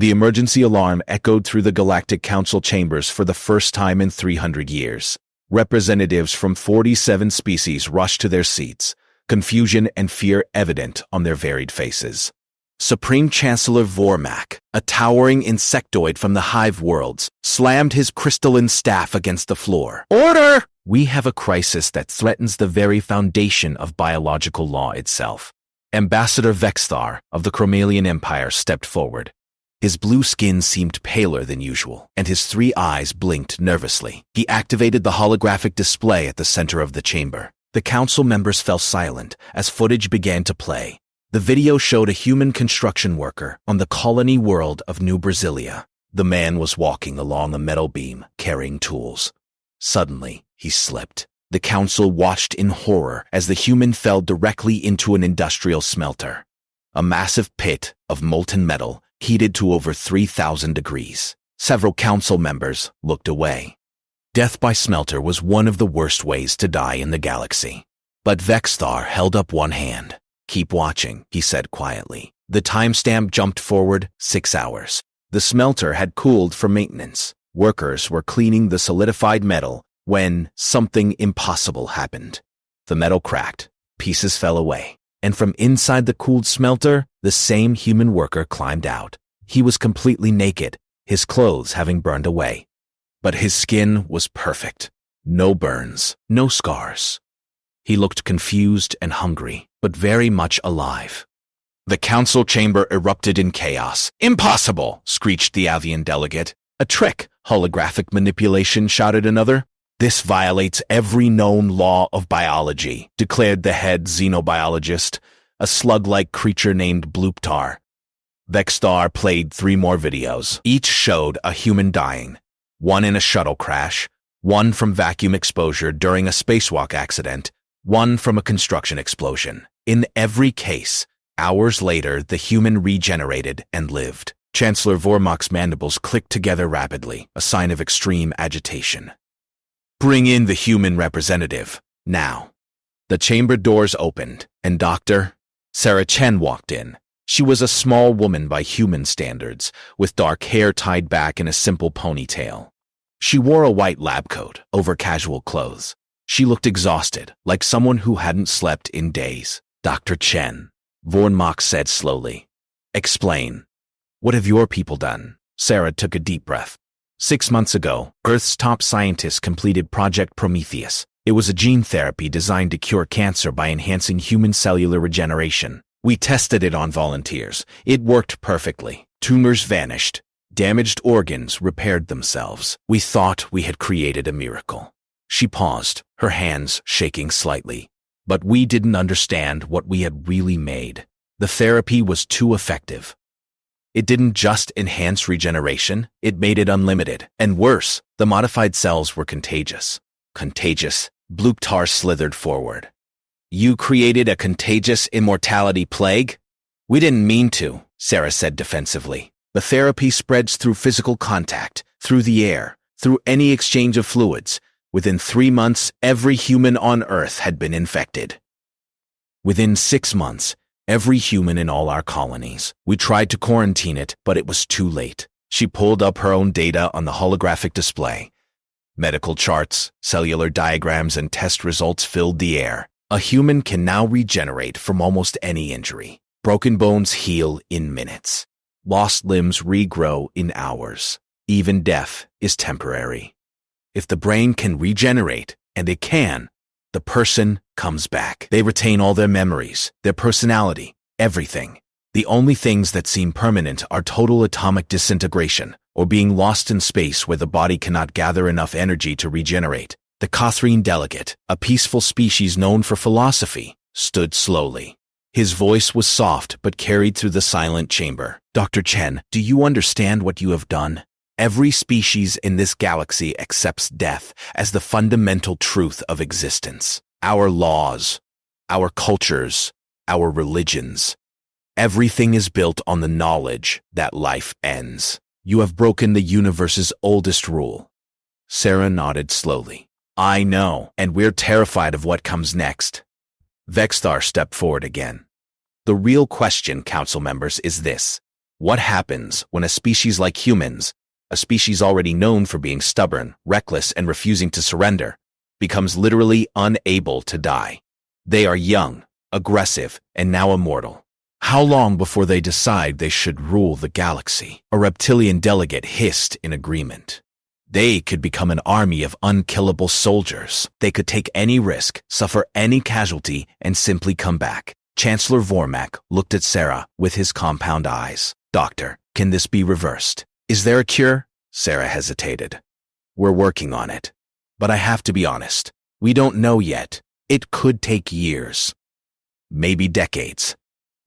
The emergency alarm echoed through the Galactic Council chambers for the first time in 300 years. Representatives from 47 species rushed to their seats, confusion and fear evident on their varied faces. Supreme Chancellor Vormak, a towering insectoid from the hive worlds, slammed his crystalline staff against the floor. "Order! We have a crisis that threatens the very foundation of biological law itself." Ambassador Vexthar of the Chromalian Empire stepped forward. His blue skin seemed paler than usual, and his 3 eyes blinked nervously. He activated the holographic display at the center of the chamber. The council members fell silent as footage began to play. The video showed a human construction worker on the colony world of New Brasilia. The man was walking along a metal beam, carrying tools. Suddenly, he slipped. The council watched in horror as the human fell directly into an industrial smelter. A massive pit of molten metal heated to over 3,000 degrees. Several council members looked away. Death by smelter was one of the worst ways to die in the galaxy. But Vexthar held up one hand. "Keep watching," he said quietly. The timestamp jumped forward 6 hours. The smelter had cooled for maintenance. Workers were cleaning the solidified metal when something impossible happened. The metal cracked, pieces fell away, and from inside the cooled smelter, the same human worker climbed out. He was completely naked, his clothes having burned away. But his skin was perfect. No burns, no scars. He looked confused and hungry, but very much alive. The council chamber erupted in chaos. "Impossible!" screeched the avian delegate. "A trick! Holographic manipulation!" shouted another. "This violates every known law of biology," declared the head xenobiologist, a slug-like creature named Blooptar. Vexthar played 3 more videos. Each showed a human dying. One in a shuttle crash, one from vacuum exposure during a spacewalk accident, one from a construction explosion. In every case, hours later, the human regenerated and lived. Chancellor Vormak's mandibles clicked together rapidly, a sign of extreme agitation. "Bring in the human representative, now." The chamber doors opened, and Dr. Sarah Chen walked in. She was a small woman by human standards, with dark hair tied back in a simple ponytail. She wore a white lab coat over casual clothes. She looked exhausted, like someone who hadn't slept in days. "Dr. Chen," Vormak said slowly. "Explain. What have your people done?" Sarah took a deep breath. 6 months ago, Earth's top scientists completed Project Prometheus. It was a gene therapy designed to cure cancer by enhancing human cellular regeneration. We tested it on volunteers. It worked perfectly. Tumors vanished. Damaged organs repaired themselves. We thought we had created a miracle. She paused, her hands shaking slightly. But we didn't understand what we had really made. The therapy was too effective. It didn't just enhance regeneration, it made it unlimited. And worse, the modified cells were contagious. Contagious. Blooptar slithered forward. "You created a contagious immortality plague?" "We didn't mean to," Sarah said defensively. "The therapy spreads through physical contact, through the air, through any exchange of fluids. Within 3 months, every human on Earth had been infected. Within 6 months, every human in all our colonies. We tried to quarantine it, but it was too late." She pulled up her own data on the holographic display. Medical charts, cellular diagrams, and test results filled the air. A human can now regenerate from almost any injury. Broken bones heal in minutes. Lost limbs regrow in hours. Even death is temporary. If the brain can regenerate, and it can, the person comes back. They retain all their memories, their personality, everything. The only things that seem permanent are total atomic disintegration, or being lost in space where the body cannot gather enough energy to regenerate. The Catherine delegate, a peaceful species known for philosophy, stood slowly. His voice was soft but carried through the silent chamber. "Dr. Chen, do you understand what you have done? Every species in this galaxy accepts death as the fundamental truth of existence. Our laws, our cultures, our religions. Everything is built on the knowledge that life ends. You have broken the universe's oldest rule." Sarah nodded slowly. "I know, and we're terrified of what comes next." Vexthar stepped forward again. "The real question, council members, is this. What happens when a species like humans, a species already known for being stubborn, reckless, and refusing to surrender, becomes literally unable to die? They are young, aggressive, and now immortal. How long before they decide they should rule the galaxy? A reptilian delegate hissed in agreement. They could become an army of unkillable soldiers. They could take any risk, suffer any casualty, and simply come back. Chancellor Vormak looked at Sarah with his compound eyes. Doctor, can this be reversed? Is there a cure? Sarah hesitated. We're working on it. But I have to be honest. We don't know yet. It could take years. Maybe decades.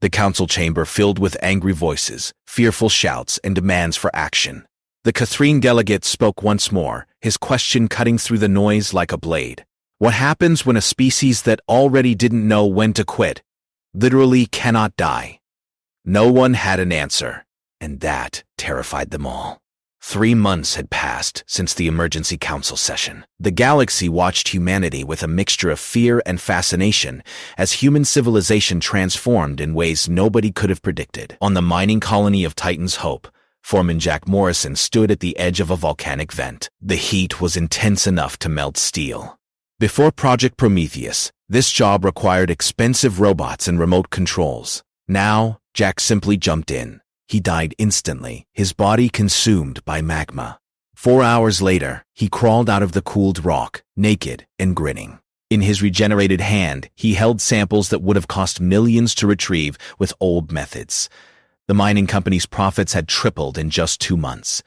The council chamber filled with angry voices, fearful shouts, and demands for action. The Catherine delegate spoke once more, his question cutting through the noise like a blade. What happens when a species that already didn't know when to quit literally cannot die? No one had an answer, and that terrified them all. 3 months had passed since the emergency council session. The galaxy watched humanity with a mixture of fear and fascination as human civilization transformed in ways nobody could have predicted. On the mining colony of Titan's Hope, Foreman Jack Morrison stood at the edge of a volcanic vent. The heat was intense enough to melt steel. Before Project Prometheus, this job required expensive robots and remote controls. Now, Jack simply jumped in. He died instantly, his body consumed by magma. 4 hours later, he crawled out of the cooled rock, naked and grinning. In his regenerated hand, he held samples that would have cost millions to retrieve with old methods. The mining company's profits had tripled in just 2 months.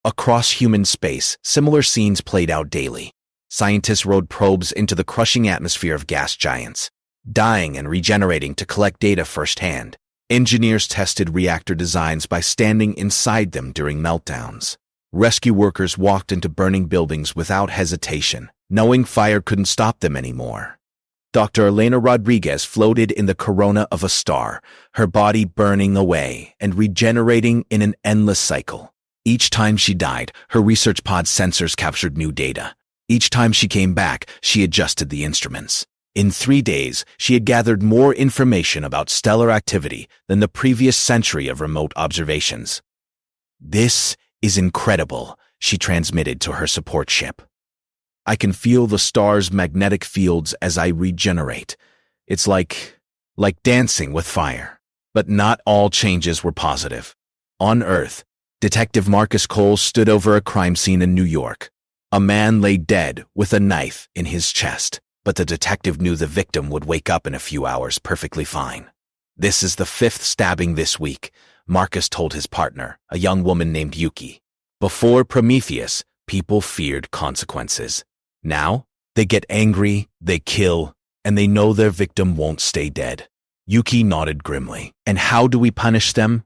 Across human space, similar scenes played out daily. Scientists rode probes into the crushing atmosphere of gas giants, dying and regenerating to collect data firsthand. Engineers tested reactor designs by standing inside them during meltdowns. Rescue workers walked into burning buildings without hesitation, knowing fire couldn't stop them anymore. Dr. Elena Rodriguez floated in the corona of a star, her body burning away and regenerating in an endless cycle. Each time she died, her research pod sensors captured new data. Each time she came back, she adjusted the instruments. In 3 days, she had gathered more information about stellar activity than the previous century of remote observations. "This is incredible," she transmitted to her support ship. "I can feel the star's magnetic fields as I regenerate. It's like dancing with fire." But not all changes were positive. On Earth, Detective Marcus Cole stood over a crime scene in New York. A man lay dead with a knife in his chest, but the detective knew the victim would wake up in a few hours perfectly fine. "This is the 5th stabbing this week," Marcus told his partner, a young woman named Yuki. Before Prometheus, people feared consequences. Now, they get angry, they kill, and they know their victim won't stay dead. Yuki nodded grimly. "And how do we punish them?"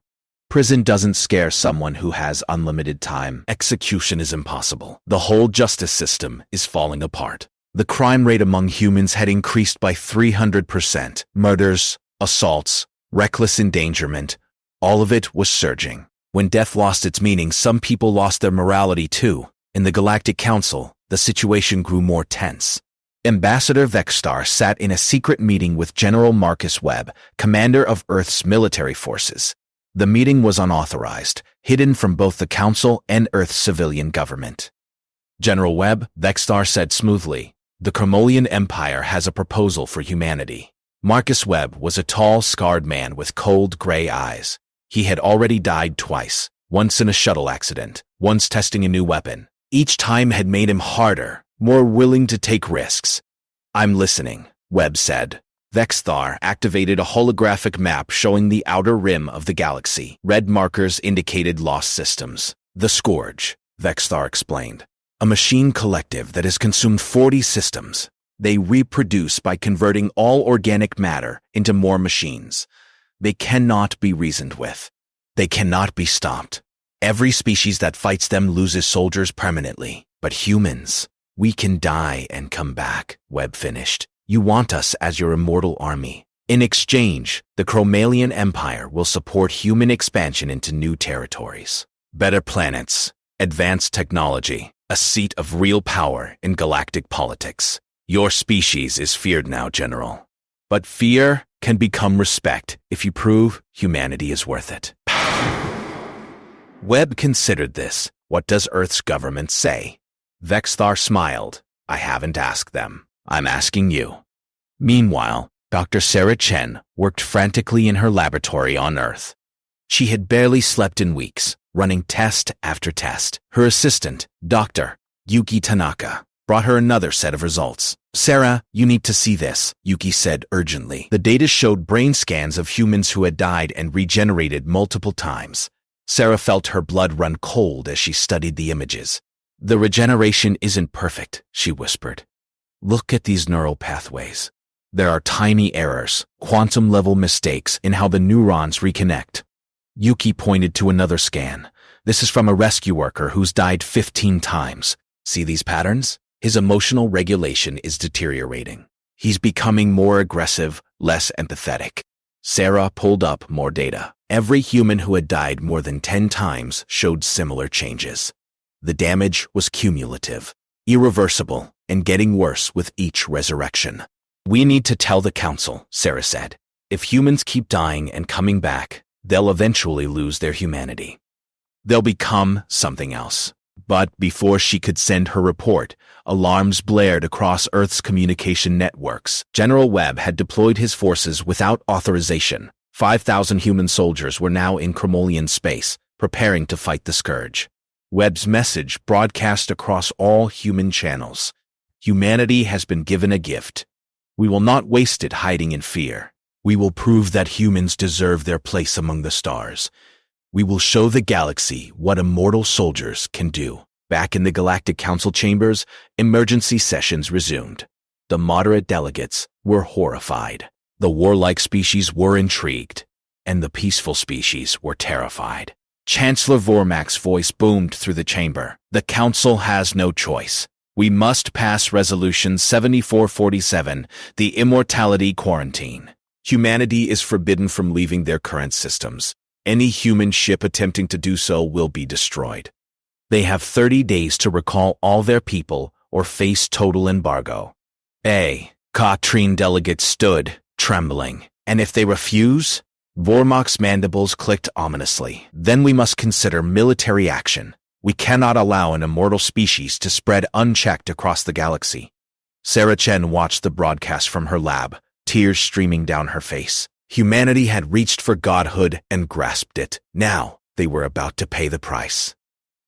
"Prison doesn't scare someone who has unlimited time. Execution is impossible. The whole justice system is falling apart." The crime rate among humans had increased by 300%. Murders, assaults, reckless endangerment, all of it was surging. When death lost its meaning, some people lost their morality too. In the Galactic Council, the situation grew more tense. Ambassador Vexstar sat in a secret meeting with General Marcus Webb, commander of Earth's military forces. The meeting was unauthorized, hidden from both the Council and Earth's civilian government. "General Webb," Vexstar said smoothly, "the Cromolian Empire has a proposal for humanity." Marcus Webb was a tall, scarred man with cold, gray eyes. He had already died twice, once in a shuttle accident, once testing a new weapon. Each time had made him harder, more willing to take risks. "I'm listening," Webb said. Vexstar activated a holographic map showing the outer rim of the galaxy. Red markers indicated lost systems. "The Scourge," Vexstar explained. "A machine collective that has consumed 40 systems. They reproduce by converting all organic matter into more machines. They cannot be reasoned with. They cannot be stopped. Every species that fights them loses soldiers permanently. But humans, we can die and come back," Webb finished. "You want us as your immortal army. In exchange, the Cromalian Empire will support human expansion into new territories. Better planets, advanced technology, a seat of real power in galactic politics. Your species is feared now, General. But fear can become respect if you prove humanity is worth it." Webb considered this. What does Earth's government say? Vexthar smiled. I haven't asked them. I'm asking you. Meanwhile, Dr. Sarah Chen worked frantically in her laboratory on Earth. She had barely slept in weeks, running test after test. Her assistant, Dr. Yuki Tanaka, brought her another set of results. Sarah, you need to see this, Yuki said urgently. The data showed brain scans of humans who had died and regenerated multiple times. Sarah felt her blood run cold as she studied the images. The regeneration isn't perfect, she whispered. Look at these neural pathways. There are tiny errors, quantum-level mistakes in how the neurons reconnect. Yuki pointed to another scan. This is from a rescue worker who's died 15 times. See these patterns? His emotional regulation is deteriorating. He's becoming more aggressive, less empathetic. Sarah pulled up more data. Every human who had died more than 10 times showed similar changes. The damage was cumulative, irreversible, and getting worse with each resurrection. We need to tell the council, Sarah said. If humans keep dying and coming back, they'll eventually lose their humanity. They'll become something else. But before she could send her report, alarms blared across Earth's communication networks. General Webb had deployed his forces without authorization. 5,000 human soldiers were now in Cromolian space, preparing to fight the scourge. Webb's message broadcast across all human channels. Humanity has been given a gift. We will not waste it hiding in fear. We will prove that humans deserve their place among the stars. We will show the galaxy what immortal soldiers can do. Back in the Galactic Council chambers, emergency sessions resumed. The moderate delegates were horrified. The warlike species were intrigued, and the peaceful species were terrified. Chancellor Vormak's voice boomed through the chamber. The Council has no choice. We must pass Resolution 7447, the Immortality Quarantine. Humanity is forbidden from leaving their current systems. Any human ship attempting to do so will be destroyed. They have 30 days to recall all their people or face total embargo. Katrine delegates stood, trembling. And if they refuse? Vormak's mandibles clicked ominously. Then we must consider military action. We cannot allow an immortal species to spread unchecked across the galaxy. Sarah Chen watched the broadcast from her lab, tears streaming down her face. Humanity had reached for godhood and grasped it. Now, they were about to pay the price.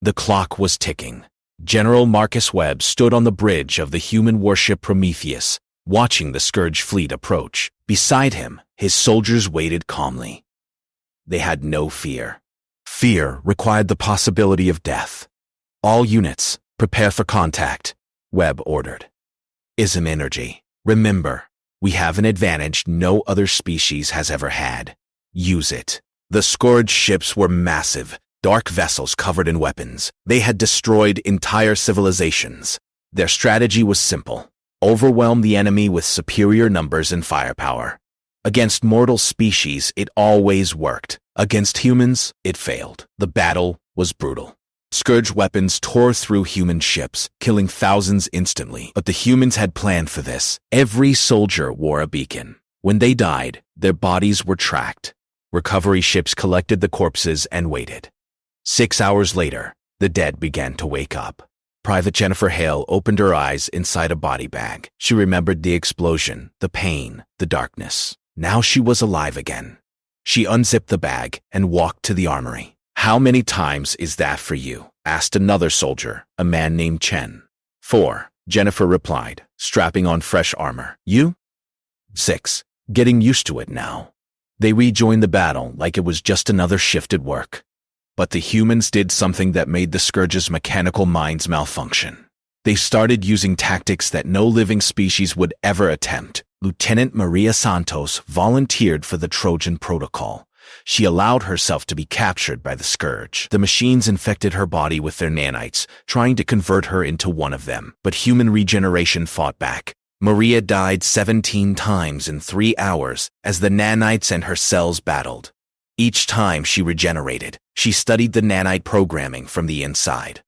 The clock was ticking. General Marcus Webb stood on the bridge of the human warship Prometheus, watching the Scourge fleet approach. Beside him, his soldiers waited calmly. They had no fear. Fear required the possibility of death. All units, prepare for contact, Webb ordered. Ism energy. Remember, we have an advantage no other species has ever had. Use it. The Scourge ships were massive, dark vessels covered in weapons. They had destroyed entire civilizations. Their strategy was simple. Overwhelm the enemy with superior numbers and firepower. Against mortal species, it always worked. Against humans, it failed. The battle was brutal. Scourge weapons tore through human ships, killing thousands instantly. But the humans had planned for this. Every soldier wore a beacon. When they died, their bodies were tracked. Recovery ships collected the corpses and waited. 6 hours later, the dead began to wake up. Private Jennifer Hale opened her eyes inside a body bag. She remembered the explosion, the pain, the darkness. Now she was alive again. She unzipped the bag and walked to the armory. How many times is that for you? Asked another soldier, a man named Chen. 4, Jennifer replied, strapping on fresh armor. You? 6, getting used to it now. They rejoined the battle like it was just another shift at work. But the humans did something that made the Scourge's mechanical minds malfunction. They started using tactics that no living species would ever attempt. Lieutenant Maria Santos volunteered for the Trojan Protocol. She allowed herself to be captured by the Scourge. The machines infected her body with their nanites, trying to convert her into one of them. But human regeneration fought back. Maria died 17 times in 3 hours as the nanites and her cells battled. Each time she regenerated, she studied the nanite programming from the inside.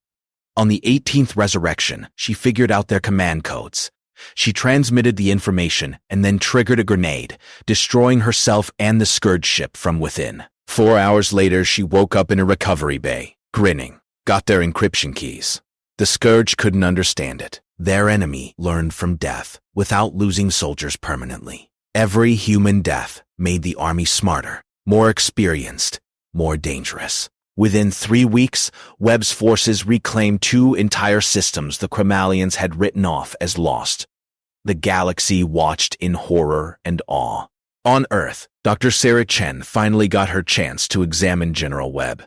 On the 18th resurrection, she figured out their command codes. She transmitted the information and then triggered a grenade, destroying herself and the Scourge ship from within. 4 hours later, she woke up in a recovery bay. grinning, got their encryption keys. The Scourge couldn't understand it. Their enemy learned from death without losing soldiers permanently. Every human death made the army smarter, more experienced, more dangerous. Within 3 weeks, Webb's forces reclaimed 2 entire systems the Chromalians had written off as lost. The galaxy watched in horror and awe. On Earth, Dr. Sarah Chen finally got her chance to examine General Webb.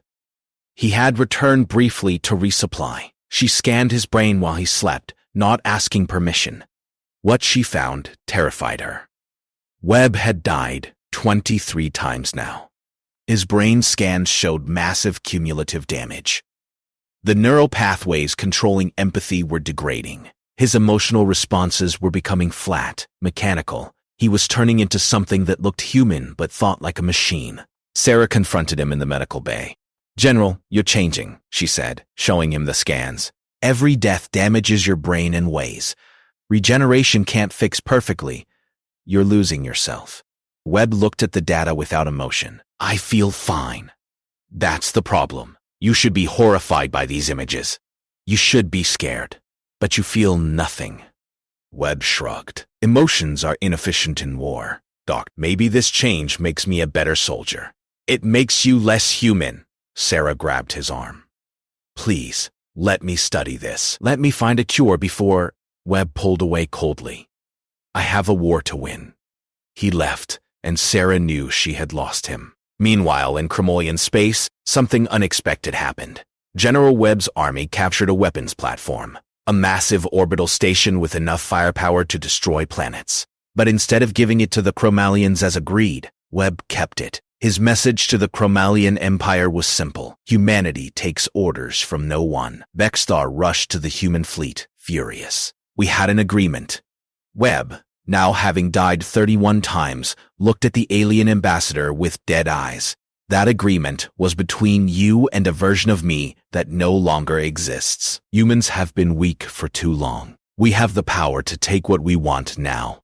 He had returned briefly to resupply. She scanned his brain while he slept, not asking permission. What she found terrified her. Webb had died 23 times now. His brain scans showed massive cumulative damage. The neural pathways controlling empathy were degrading. His emotional responses were becoming flat, mechanical. He was turning into something that looked human but thought like a machine. Sarah confronted him in the medical bay. "General, you're changing," she said, showing him the scans. "Every death damages your brain in ways. Regeneration can't fix perfectly. You're losing yourself." Webb looked at the data without emotion. "I feel fine." "That's the problem. You should be horrified by these images. You should be scared. But you feel nothing." Webb shrugged. "Emotions are inefficient in war, Doc. Maybe this change makes me a better soldier." "It makes you less human." Sarah grabbed his arm. "Please, let me study this. Let me find a cure before—" Webb pulled away coldly. "I have a war to win." He left, and Sarah knew she had lost him. Meanwhile, in Chromalian space, something unexpected happened. General Webb's army captured a weapons platform, a massive orbital station with enough firepower to destroy planets. But instead of giving it to the Chromalians as agreed, Webb kept it. His message to the Chromalian Empire was simple: humanity takes orders from no one. Vexstar rushed to the human fleet, furious. "We had an agreement." Webb, now having died 31 times, looked at the alien ambassador with dead eyes. "That agreement was between you and a version of me that no longer exists. Humans have been weak for too long. We have the power to take what we want now.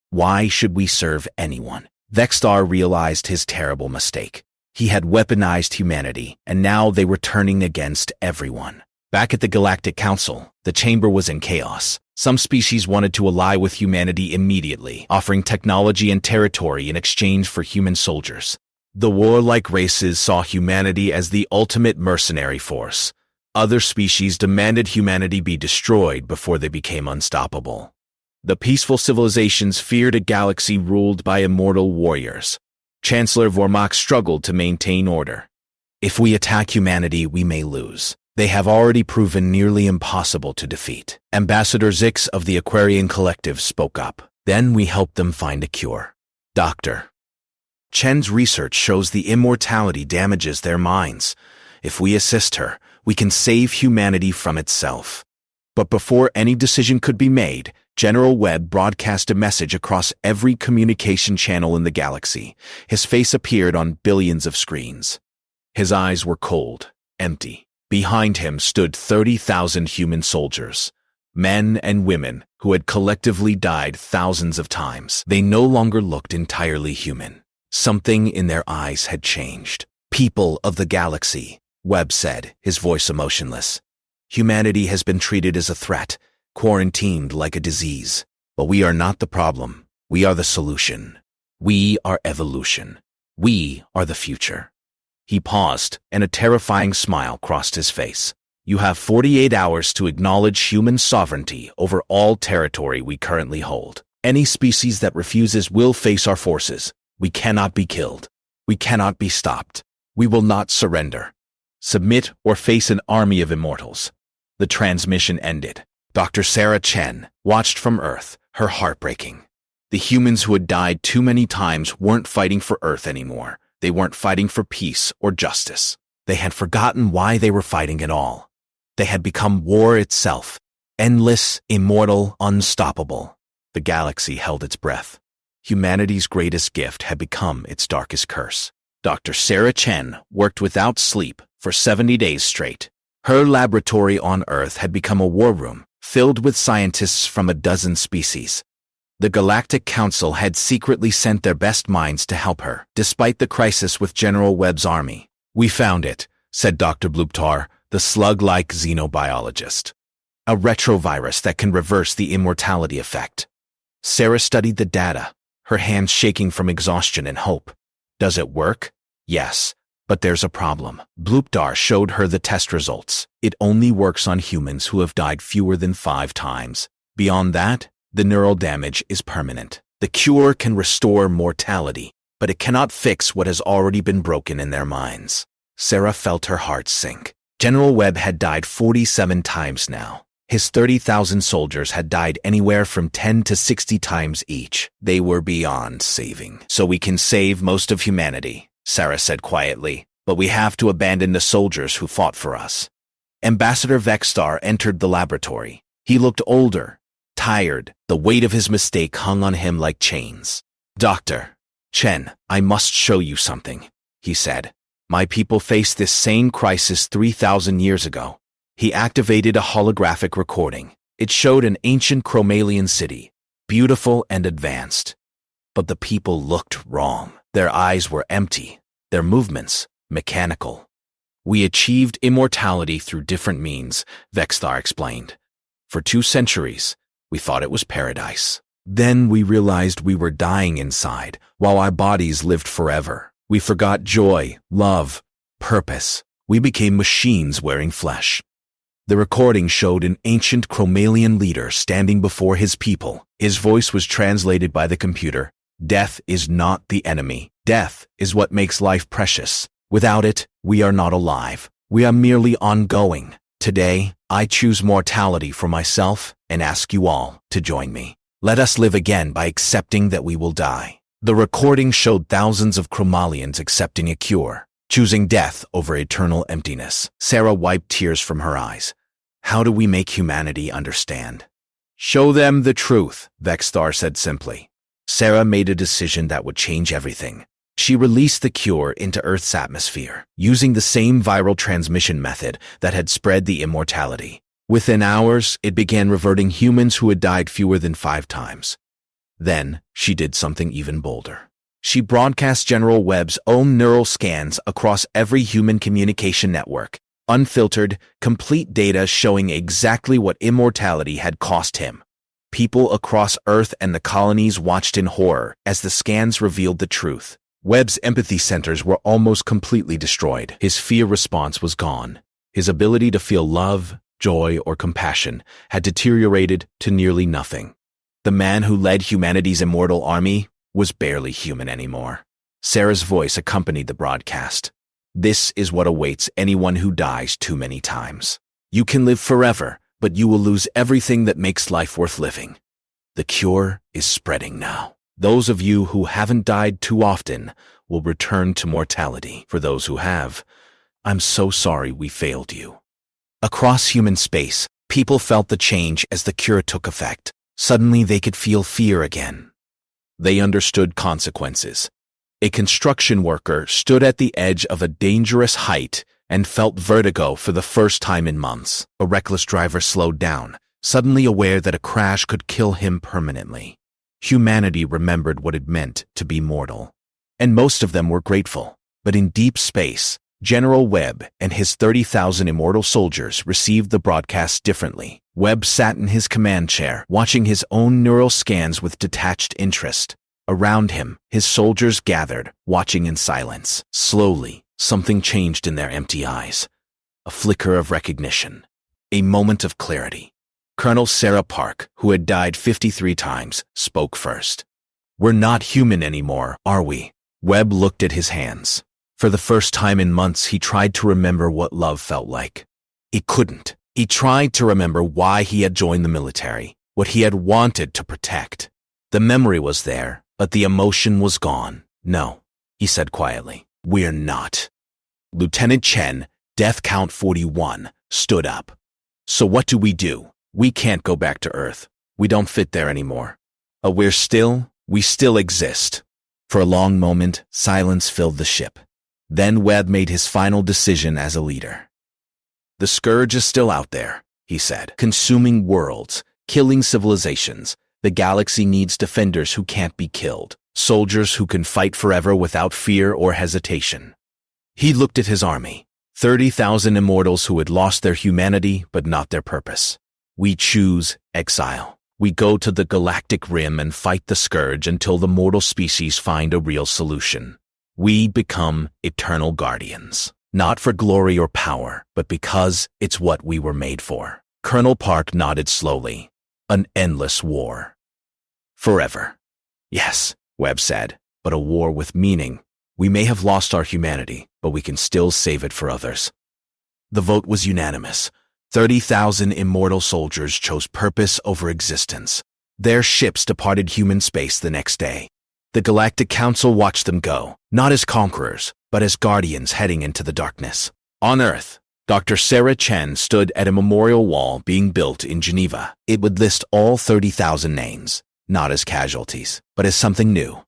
Why should we serve anyone?" Vexstar realized his terrible mistake. He had weaponized humanity, and now they were turning against everyone. Back at the Galactic Council, the chamber was in chaos. Some species wanted to ally with humanity immediately, offering technology and territory in exchange for human soldiers. The warlike races saw humanity as the ultimate mercenary force. Other species demanded humanity be destroyed before they became unstoppable. The peaceful civilizations feared a galaxy ruled by immortal warriors. Chancellor Vormak struggled to maintain order. "If we attack humanity, we may lose. They have already proven nearly impossible to defeat." Ambassador Zix of the Aquarian Collective spoke up. "Then we help them find a cure. Dr. Chen's research shows the immortality damages their minds. If we assist her, we can save humanity from itself." But before any decision could be made, General Webb broadcast a message across every communication channel in the galaxy. His face appeared on billions of screens. His eyes were cold, empty. Behind him stood 30,000 human soldiers, men and women who had collectively died thousands of times. They no longer looked entirely human. Something in their eyes had changed. "People of the galaxy," Webb said, his voice emotionless. "Humanity has been treated as a threat, quarantined like a disease. But we are not the problem. We are the solution. We are evolution. We are the future." He paused, and a terrifying smile crossed his face. "You have 48 hours to acknowledge human sovereignty over all territory we currently hold. Any species that refuses will face our forces. We cannot be killed. We cannot be stopped. We will not surrender. Submit or face an army of immortals." The transmission ended. Dr. Sarah Chen watched from Earth, her heart breaking. The humans who had died too many times weren't fighting for Earth anymore. They weren't fighting for peace or justice. They had forgotten why they were fighting at all. They had become war itself, endless, immortal, unstoppable. The galaxy held its breath. Humanity's greatest gift had become its darkest curse. Dr. Sarah Chen worked without sleep for 70 days straight. Her laboratory on Earth had become a war room, filled with scientists from a dozen species. The Galactic Council had secretly sent their best minds to help her, despite the crisis with General Webb's army. "We found it," said Dr. Bluptar, the slug-like xenobiologist. A retrovirus that can reverse the immortality effect. Sarah studied the data, her hands shaking from exhaustion and hope. Does it work? Yes, but there's a problem. Bluptar showed her the test results. It only works on humans who have died fewer than 5 times. Beyond that, the neural damage is permanent. The cure can restore mortality, but it cannot fix what has already been broken in their minds. Sarah felt her heart sink. General Webb had died 47 times now. His 30,000 soldiers had died anywhere from 10 to 60 times each. They were beyond saving. So we can save most of humanity, Sarah said quietly, but we have to abandon the soldiers who fought for us. Ambassador Vexstar entered the laboratory. He looked older, tired. The weight of his mistake hung on him like chains. Dr. Chen, I must show you something, he said. My people faced this same crisis 3,000 years ago. He activated a holographic recording. It showed an ancient Chromalian city, beautiful and advanced. But the people looked wrong. Their eyes were empty, their movements mechanical. We achieved immortality through different means, Vexstar explained. For 2 centuries, we thought it was paradise. Then we realized we were dying inside, while our bodies lived forever. We forgot joy, love, purpose. We became machines wearing flesh. The recording showed an ancient Chromalian leader standing before his people. His voice was translated by the computer. Death is not the enemy. Death is what makes life precious. Without it, we are not alive. We are merely ongoing. Today, I choose mortality for myself and ask you all to join me. Let us live again by accepting that we will die. The recording showed thousands of Chromalians accepting a cure, choosing death over eternal emptiness. Sarah wiped tears from her eyes. How do we make humanity understand? Show them the truth, Vexstar said simply. Sarah made a decision that would change everything. She released the cure into Earth's atmosphere, using the same viral transmission method that had spread the immortality. Within hours, it began reverting humans who had died fewer than 5 times. Then, she did something even bolder. She broadcast General Webb's own neural scans across every human communication network, unfiltered, complete data showing exactly what immortality had cost him. People across Earth and the colonies watched in horror as the scans revealed the truth. Webb's empathy centers were almost completely destroyed. His fear response was gone. His ability to feel love, joy, or compassion had deteriorated to nearly nothing. The man who led humanity's immortal army was barely human anymore. Sarah's voice accompanied the broadcast. This is what awaits anyone who dies too many times. You can live forever, but you will lose everything that makes life worth living. The cure is spreading now. Those of you who haven't died too often will return to mortality. For those who have, I'm so sorry we failed you. Across human space, people felt the change as the cure took effect. Suddenly they could feel fear again. They understood consequences. A construction worker stood at the edge of a dangerous height and felt vertigo for the first time in months. A reckless driver slowed down, suddenly aware that a crash could kill him permanently. Humanity remembered what it meant to be mortal, and most of them were grateful. But in deep space, General Webb and his 30,000 immortal soldiers received the broadcast differently. Webb sat in his command chair, watching his own neural scans with detached interest. Around him, his soldiers gathered, watching in silence. Slowly, something changed in their empty eyes. A flicker of recognition. A moment of clarity. Colonel Sarah Park, who had died 53 times, spoke first. We're not human anymore, are we? Webb looked at his hands. For the first time in months, he tried to remember what love felt like. He couldn't. He tried to remember why he had joined the military, what he had wanted to protect. The memory was there, but the emotion was gone. No, he said quietly. We're not. Lieutenant Chen, Death Count 41, stood up. So what do? We can't go back to Earth. We don't fit there anymore. We still exist. For a long moment, silence filled the ship. Then Webb made his final decision as a leader. The scourge is still out there, he said, consuming worlds, killing civilizations. The galaxy needs defenders who can't be killed, soldiers who can fight forever without fear or hesitation. He looked at his army. 30,000 immortals who had lost their humanity but not their purpose. We choose exile. We go to the galactic rim and fight the scourge until the mortal species find a real solution. We become eternal guardians, not for glory or power, but because it's what we were made for. Colonel Park nodded slowly. An endless war. Forever. Yes, Webb said, but a war with meaning. We may have lost our humanity, but we can still save it for others. The vote was unanimous. 30,000 immortal soldiers chose purpose over existence. Their ships departed human space the next day. The Galactic Council watched them go, not as conquerors, but as guardians heading into the darkness. On Earth, Dr. Sarah Chen stood at a memorial wall being built in Geneva. It would list all 30,000 names, not as casualties, but as something new.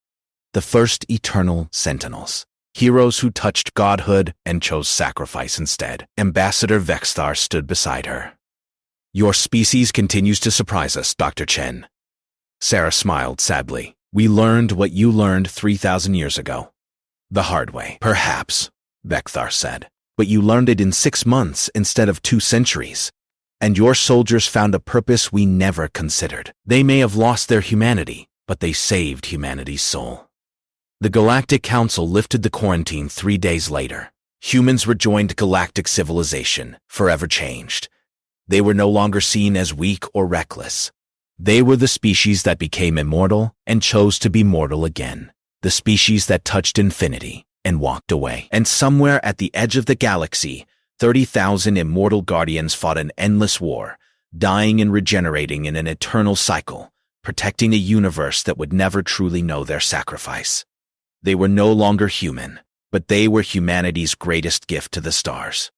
The first eternal sentinels. Heroes who touched godhood and chose sacrifice instead. Ambassador Vexthar stood beside her. Your species continues to surprise us, Dr. Chen. Sarah smiled sadly. We learned what you learned 3,000 years ago. The hard way, perhaps, Vexthar said. But you learned it in 6 months instead of 2 centuries. And your soldiers found a purpose we never considered. They may have lost their humanity, but they saved humanity's soul. The Galactic Council lifted the quarantine 3 days later. Humans rejoined galactic civilization, forever changed. They were no longer seen as weak or reckless. They were the species that became immortal and chose to be mortal again. The species that touched infinity and walked away. And somewhere at the edge of the galaxy, 30,000 immortal guardians fought an endless war, dying and regenerating in an eternal cycle, protecting a universe that would never truly know their sacrifice. They were no longer human, but they were humanity's greatest gift to the stars.